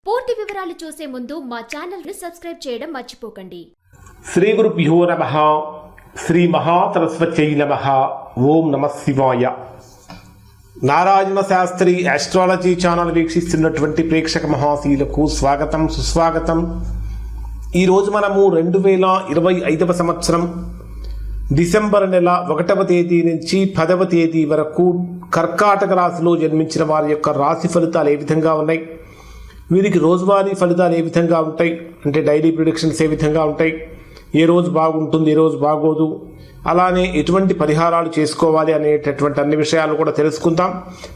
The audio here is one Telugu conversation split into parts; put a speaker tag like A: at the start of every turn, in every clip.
A: పూర్తి వివరాలు చూసే ముందు మా ఛానల్ ని సబ్స్క్రైబ్ చేయడం మర్చిపోకండి.
B: శ్రీ గురుభ్యో నమః. శ్రీ మహాసరస్వత్యై నమః. ఓం నమః శివాయ. నారాయణ శాస్త్రి ఆస్ట్రాలజీ ఛానల్ వీక్షిస్తున్నటువంటి ప్రేక్షక మహాశీలకు స్వాగతం, సుస్వాగతం. ఈరోజు మనము 2025వ సంవత్సరం డిసెంబర్ నెల 1వ తేదీ నుంచి 10వ తేదీ వరకు కర్కాటక రాశిలో జన్మించిన వారి యొక్క రాశి ఫలితాలు ఏ విధంగా ఉన్నాయి, వీరికి రోజువారీ ఫలితాలు ఏ విధంగా ఉంటాయి, అంటే డైలీ ప్రిడిక్షన్స్ ఏ విధంగా ఉంటాయి, ఏ రోజు బాగుంటుంది, ఏ రోజు బాగోదు, అలానే ఎటువంటి పరిహారాలు చేసుకోవాలి అనేటటువంటి అన్ని విషయాలు కూడా తెలుసుకుందాం.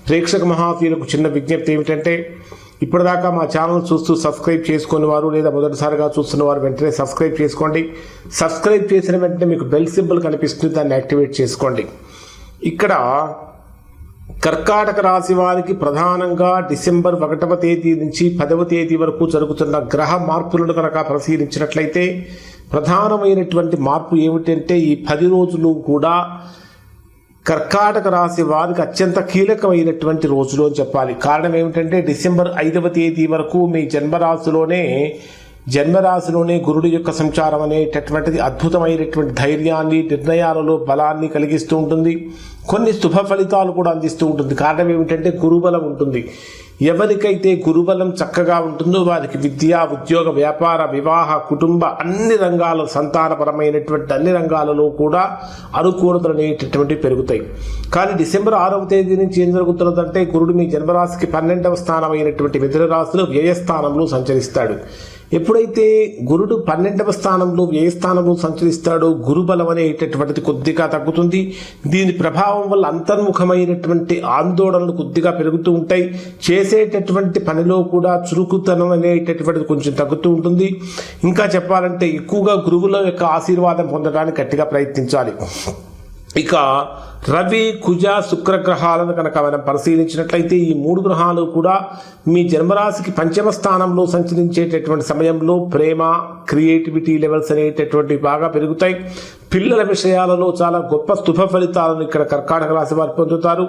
B: ప్రేక్షక మహాశీలకు చిన్న విజ్ఞప్తి ఏమిటంటే, ఇప్పటిదాకా మా ఛానల్ చూస్తూ సబ్స్క్రైబ్ చేసుకుని వారు లేదా మొదటిసారిగా చూస్తున్న వారు వెంటనే సబ్స్క్రైబ్ చేసుకోండి. సబ్స్క్రైబ్ చేసిన వెంటనే మీకు బెల్ సింబల్ కనిపిస్తుంది, దాన్ని యాక్టివేట్ చేసుకోండి. ఇక్కడ కర్కాటక రాశి వారికి ప్రధానంగా డిసెంబర్ 1వ తేదీ నుంచి 10వ తేదీ వరకు జరుగుతున్న గ్రహ మార్పులను కనుక పరిశీలించినట్లయితే ప్రధానమైనటువంటి మార్పు ఏమిటంటే, ఈ 10 రోజులు కూడా కర్కాటక రాశి వారికి అత్యంత కీలకమైనటువంటి రోజులు అని చెప్పాలి. కారణం ఏమిటంటే, డిసెంబర్ 5వ తేదీ వరకు మీ జన్మరాశిలోనే గురుడు యొక్క సంచారం అనేటటువంటిది అద్భుతమైనటువంటి ధైర్యాన్ని, నిర్ణయాలలో బలాన్ని కలిగిస్తూ ఉంటుంది. కొన్ని శుభ ఫలితాలు కూడా అందిస్తూ ఉంటుంది. కారణం ఏమిటంటే, గురుబలం ఉంటుంది. ఎవరికైతే గురుబలం చక్కగా ఉంటుందో వారికి విద్య, ఉద్యోగ, వ్యాపార, వివాహ, కుటుంబ అన్ని రంగాల సంతానపరమైనటువంటి అన్ని రంగాలలో కూడా అనుకూలతలు అనేటటువంటివి పెరుగుతాయి. కానీ డిసెంబర్ 6వ తేదీ నుంచి ఏం జరుగుతున్నదంటే, గురుడు మీ జన్మరాశికి 12వ స్థానం అయినటువంటి మిథున రాశిలో వ్యయస్థానంలో సంచరిస్తాడు. ఎప్పుడైతే గురుడు 12వ స్థానంలో వ్యయస్థానంలో సంచరిస్తాడో గురుబలం అనేటటువంటిది కొద్దిగా తగ్గుతుంది. దీని ప్రభావం వల్ల అంతర్ముఖమైనటువంటి ఆందోళనలు కొద్దిగా పెరుగుతూ ఉంటాయి. చేసేటటువంటి పనిలో కూడా చురుకుతనం అనేటటువంటిది కొంచెం తగ్గుతూ ఉంటుంది. ఇంకా చెప్పాలంటే ఎక్కువగా గురువుల యొక్క ఆశీర్వాదం పొందడానికి గట్టిగా ప్రయత్నించాలి. ఇక రవి, కుజ, శుక్ర గ్రహాలను కనుక మనం పరిశీలించినట్లయితే ఈ 3 గ్రహాలు కూడా మీ జన్మరాశికి 5వ స్థానంలో సంచరించేటటువంటి సమయంలో ప్రేమ, క్రియేటివిటీ లెవెల్స్ అనేటటువంటి బాగా పెరుగుతాయి. పిల్లల విషయాలలో చాలా గొప్ప శుభ ఫలితాలను ఇక్కడ కర్కాటక రాశి వారు పొందుతారు.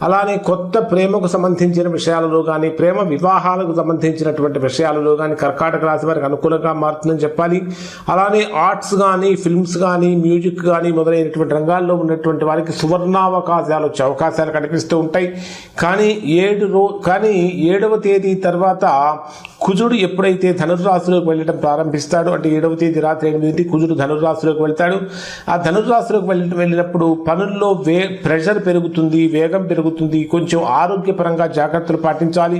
B: అలానే కొత్త ప్రేమకు సంబంధించిన విషయాలలో కానీ, ప్రేమ వివాహాలకు సంబంధించినటువంటి విషయాలలో కానీ కర్కాటక రాశి వారికి అనుకూలంగా మారుతుందని చెప్పాలి. అలానే ఆర్ట్స్ కానీ, ఫిల్మ్స్ కానీ, మ్యూజిక్ కానీ మొదలైనటువంటి రంగాల్లో ఉన్నటువంటి వారికి సువర్ణావకాశాలు వచ్చే అవకాశాలు కనిపిస్తూ ఉంటాయి. కానీ 7వ తేదీ తర్వాత కుజుడు ఎప్పుడైతే ధనుర్రాశిలోకి వెళ్ళడం ప్రారంభిస్తాడో, అంటే 7వ తేదీ రాత్రి 8 కుజుడు ధనుర్రాశిలోకి వెళ్తాడు. ఆ ధనుర్రాశిలోకి వెళ్ళినప్పుడు పనుల్లో ప్రెషర్ పెరుగుతుంది, వేగం పెరుగుతుంది, కొంచెం ఆరోగ్యపరంగా జాగ్రత్తలు పాటించాలి.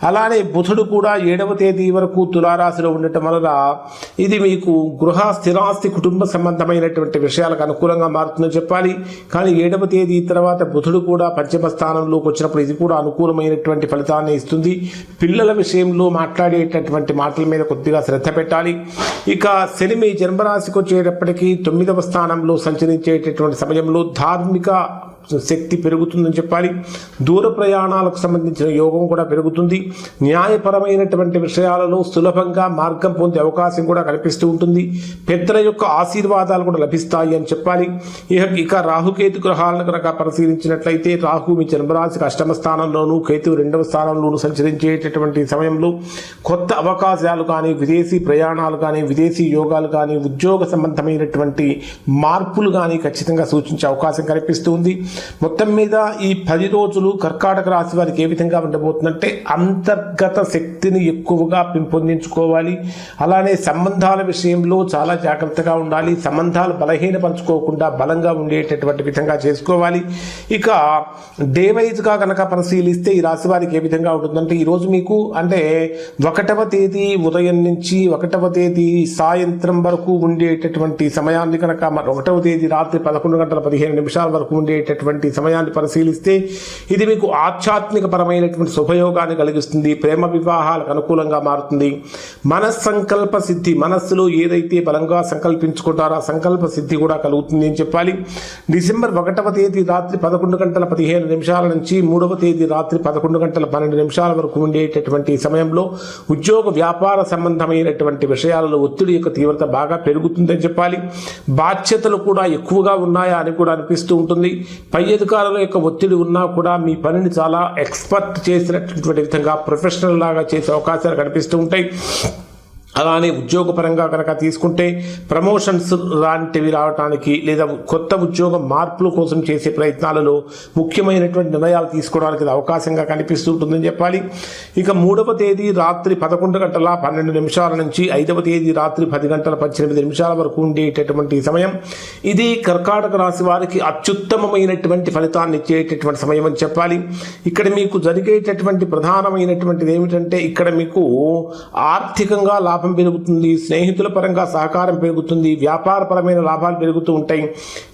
B: అలానే బుధుడు కూడా 7వ తేదీ వరకు తులారాశిలో ఉండటం వలన ఇది మీకు గృహ, స్థిరాస్తి, కుటుంబ సంబంధమైనటువంటి విషయాలకు అనుకూలంగా మారుతుందని చెప్పాలి. కానీ 7వ తేదీ తర్వాత బుధుడు కూడా 5వ స్థానంలోకి వచ్చినప్పుడు ఇది కూడా అనుకూలమైనటువంటి ఫలితాన్ని ఇస్తుంది. పిల్లల విషయంలో మాట్లాడేటటువంటి మాటల మీద కొద్దిగా శ్రద్ధ పెట్టాలి. ఇక శని మీ జన్మరాశికి వచ్చేటప్పటికీ 9వ స్థానంలో సంచరించేటటువంటి సమయంలో ధార్మిక శక్తి పెరుగుతుందని చెప్పాలి. దూర ప్రయాణాలకు సంబంధించిన యోగం కూడా పెరుగుతుంది. న్యాయపరమైనటువంటి విషయాలలో సులభంగా మార్గం పొందే అవకాశం కూడా కనిపిస్తూ ఉంటుంది. పెద్దల యొక్క ఆశీర్వాదాలు కూడా లభిస్తాయి అని చెప్పాలి. ఇక రాహుకేతు గ్రహాలను కనుక పరిశీలించినట్లయితే రాహు మీ జన్మరాశికి 8వ స్థానంలోను, కేతు 2వ స్థానంలోను సంచరించేటటువంటి సమయంలో కొత్త అవకాశాలు కానీ, విదేశీ ప్రయాణాలు కానీ, విదేశీ యోగాలు కానీ, ఉద్యోగ సంబంధమైనటువంటి మార్పులు కానీ ఖచ్చితంగా సూచించే అవకాశం కనిపిస్తుంది. మొత్తం మీద ఈ 10 రోజులు కర్కాటక రాశి వారికి ఏ విధంగా ఉండబోతుందంటే, అంతర్గత శక్తిని ఎక్కువగా పెంపొందించుకోవాలి. అలానే సంబంధాల విషయంలో చాలా జాగ్రత్తగా ఉండాలి. సంబంధాలు బలహీనపరచుకోకుండా బలంగా ఉండేటటువంటి విధంగా చేసుకోవాలి. ఇక డే వైజ్గా కనుక పరిశీలిస్తే ఈ రాశి వారికి ఏ విధంగా ఉంటుందంటే, ఈరోజు మీకు అంటే 1వ తేదీ ఉదయం నుంచి 1వ తేదీ సాయంత్రం వరకు ఉండేటటువంటి సమయాన్ని కనుక 1వ తేదీ రాత్రి 11:15 వరకు ఉండేటటువంటి సమయాన్ని పరిశీలిస్తే ఇది మీకు ఆధ్యాత్మిక పరమైనటువంటి శుభయోగాన్ని కలిగిస్తుంది. ప్రేమ వివాహాలకు అనుకూలంగా మారుతుంది. మనస్సంకల్ప సిద్ధి, మనస్సులో ఏదైతే బలంగా సంకల్పించుకుంటారో ఆ సంకల్ప సిద్ధి కూడా కలుగుతుంది అని చెప్పాలి. డిసెంబర్ 1వ తేదీ రాత్రి 11:15 నుంచి 3వ తేదీ రాత్రి 11:12 వరకు ఉండేటటువంటి సమయంలో ఉద్యోగ, వ్యాపార సంబంధమైనటువంటి విషయాలలో ఒత్తిడి యొక్క తీవ్రత బాగా పెరుగుతుందని చెప్పాలి. బాధ్యతలు కూడా ఎక్కువగా ఉన్నాయా అని కూడా అనిపిస్తూ ఉంటుంది. పై అధికారుల యొక్క ఒత్తిడి ఉన్నా కూడా మీ పనిని చాలా ఎక్స్పర్ట్ చేసినటువంటి విధంగా ప్రొఫెషనల్ లాగా చేసే అవకాశాలు కనిపిస్తూ ఉంటాయి. అలానే ఉద్యోగపరంగా కనుక తీసుకుంటే ప్రమోషన్స్ లాంటివి రావడానికి లేదా కొత్త ఉద్యోగ మార్పుల కోసం చేసే ప్రయత్నాలలో ముఖ్యమైనటువంటి నిర్ణయాలు తీసుకోవడానికి అవకాశంగా కనిపిస్తూ ఉంటుందని చెప్పాలి. ఇక 3వ తేదీ రాత్రి 11:12 నుంచి 5వ తేదీ రాత్రి 10:18 వరకు ఉండేటటువంటి సమయం ఇది కర్కాటక రాశి వారికి అత్యుత్తమమైనటువంటి ఫలితాన్ని ఇచ్చేటటువంటి సమయం అని చెప్పాలి. ఇక్కడ మీకు జరిగేటటువంటి ప్రధానమైనటువంటిది ఏమిటంటే ఇక్కడ మీకు ఆర్థికంగా లాభం పెరుగుతుంది, స్నేహితుల పరంగా సహకారం పెరుగుతుంది, వ్యాపారపరమైన లాభాలు పెరుగుతూ ఉంటాయి.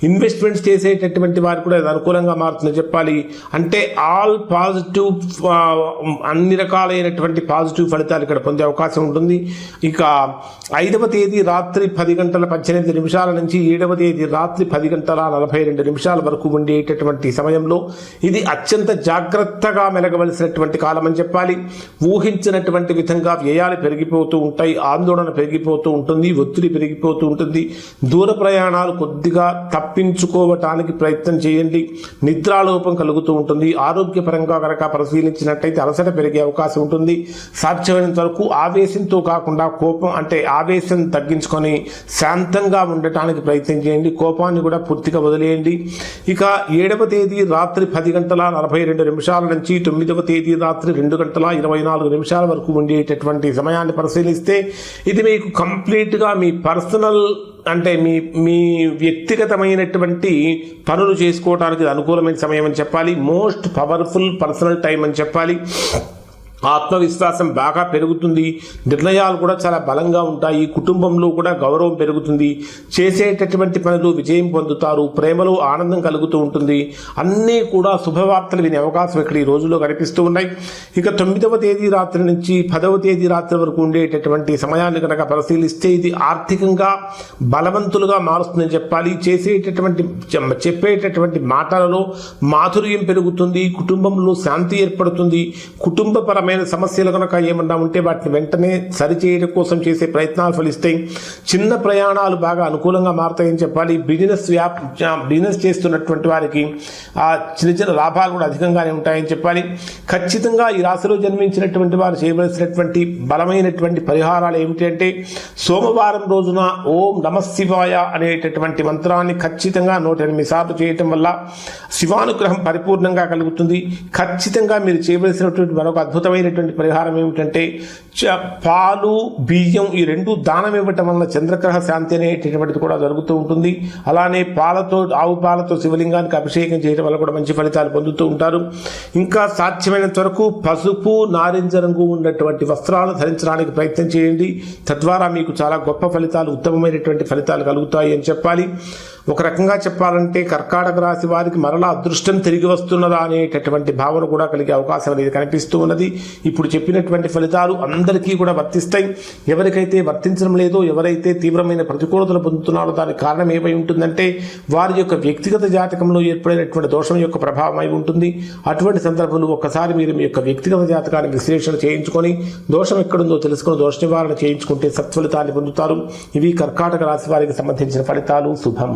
B: ఇన్వెస్ట్మెంట్స్ చేసేటటువంటి వారికి కూడా అది అనుకూలంగా మారుతుందని చెప్పాలి. అంటే ఆల్ పాజిటివ్, అన్ని రకాలైనటువంటి పాజిటివ్ ఫలితాలు ఇక్కడ పొందే అవకాశం ఉంటుంది. ఇక 5వ తేదీ రాత్రి 10:18 నుంచి 7వ తేదీ రాత్రి 10:42 వరకు ఉండేటటువంటి సమయంలో ఇది అత్యంత జాగ్రత్తగా మెలగవలసినటువంటి కాలం అని చెప్పాలి. ఊహించినటువంటి విధంగా వ్యయాలు పెరిగిపోతూ ఉంటాయి, ఆందోళన పెరిగిపోతూ ఉంటుంది, ఒత్తిడి పెరిగిపోతూ ఉంటుంది. దూర ప్రయాణాలు కొద్దిగా తప్పించుకోవటానికి ప్రయత్నం చేయండి. నిద్రాలోపం కలుగుతూ ఉంటుంది. ఆరోగ్యపరంగా కనుక పరిశీలించినట్టయితే అలసట పెరిగే అవకాశం ఉంటుంది. సాధ్యమైనంత వరకు ఆవేశంతో కాకుండా కోపం అంటే ఆవేశం తగ్గించుకొని శాంతంగా ఉండటానికి ప్రయత్నం చేయండి. కోపాన్ని కూడా పూర్తిగా వదిలేయండి. ఇక 7వ తేదీ రాత్రి 10:42 నుంచి 9వ తేదీ రాత్రి 2:24 వరకు ఉండేటటువంటి సమయాన్ని పరిశీలిస్తే ఇది మీకు కంప్లీట్గా మీ పర్సనల్ అంటే మీ వ్యక్తిగతమైనటువంటి పనులు చేసుకోవడానికి అనుకూలమైన సమయం అని చెప్పాలి. మోస్ట్ పవర్ఫుల్ పర్సనల్ టైం అని చెప్పాలి. ఆత్మవిశ్వాసం బాగా పెరుగుతుంది. నిర్ణయాలు కూడా చాలా బలంగా ఉంటాయి. కుటుంబంలో కూడా గౌరవం పెరుగుతుంది. చేసేటటువంటి పనులు విజయం పొందుతారు. ప్రేమలో ఆనందం కలుగుతూ ఉంటుంది. అన్నీ కూడా శుభవార్తలు వినే అవకాశం ఇక్కడ ఈ రోజుల్లో కనిపిస్తూ ఉన్నాయి. ఇక 9వ తేదీ రాత్రి నుంచి 10వ తేదీ రాత్రి వరకు ఉండేటటువంటి సమయాన్ని కనుక పరిశీలిస్తే ఇది ఆర్థికంగా బలవంతులుగా మారుస్తుందని చెప్పాలి. చెప్పేటటువంటి మాటలలో మాధుర్యం పెరుగుతుంది. కుటుంబంలో శాంతి ఏర్పడుతుంది. కుటుంబపరమైన సమస్యలు కనుక ఏమన్నా ఉంటే వాటిని వెంటనే సరిచేయడం కోసం చేసే ప్రయత్నాలు ఫలిస్తాయి. చిన్న ప్రయాణాలు బాగా అనుకూలంగా మారుతాయని చెప్పాలి. బిజినెస్ చేస్తున్నటువంటి వారికి చిన్న చిన్న లాభాలు కూడా అధికంగానే ఉంటాయని చెప్పాలి. ఖచ్చితంగా ఈ రాశిలో జన్మించినటువంటి వారు చేయవలసినటువంటి బలమైనటువంటి పరిహారాలు ఏమిటంటే సోమవారం రోజున ఓం నమః శివాయ అనేటటువంటి మంత్రాన్ని ఖచ్చితంగా 108 సార్లు చేయటం వల్ల శివానుగ్రహం పరిపూర్ణంగా కలుగుతుంది. ఖచ్చితంగా మీరు చేయవలసినటువంటి మరొక అద్భుతమైనటువంటి పరిహారం ఏమిటంటే పాలు బియ్యం ఈ రెండు దానం ఇవ్వటం వల్ల చంద్రగ్రహ శాంతి అనేటటువంటిది కూడా జరుగుతూ ఉంటుంది. అలానే ఆవు పాలతో శివలింగానికి అభిషేకం చేయడం వల్ల కూడా మంచి ఫలితాలు పొందుతూ ఉంటారు. ఇంకా సాధ్యమైనంత వరకు పసుపు నారింజ రంగు ఉన్నటువంటి వస్త్రాలు ధరించడానికి ప్రయత్నం చేయండి. తద్వారా మీకు చాలా గొప్ప ఫలితాలు, ఉత్తమమైనటువంటి ఫలితాలు కలుగుతాయి అని చెప్పాలి. ఒక రకంగా చెప్పాలంటే కర్కాటక రాశి వారికి మరలా అదృష్టం తిరిగి వస్తున్నదా అనేటటువంటి భావన కూడా కలిగే అవకాశం అనేది కనిపిస్తూ ఉన్నది. ఇప్పుడు చెప్పినటువంటి ఫలితాలు అందరికీ కూడా వర్తిస్తాయి. ఎవరికైతే వర్తించడం లేదో, ఎవరైతే తీవ్రమైన ప్రతికూలతలు పొందుతున్నారో దానికి కారణం ఏమై ఉంటుందంటే వారి యొక్క వ్యక్తిగత జాతకంలో ఏర్పడినటువంటి దోషం యొక్క ప్రభావం అయి ఉంటుంది. అటువంటి సందర్భంలో ఒక్కసారి మీరు మీ యొక్క వ్యక్తిగత జాతకానికి విశ్లేషణ చేయించుకొని దోషం ఎక్కడుందో తెలుసుకుని దోష నివారణ చేయించుకుంటే సత్ఫలితాన్ని పొందుతారు. ఇవి కర్కాటక రాశి వారికి సంబంధించిన ఫలితాలు. శుభం.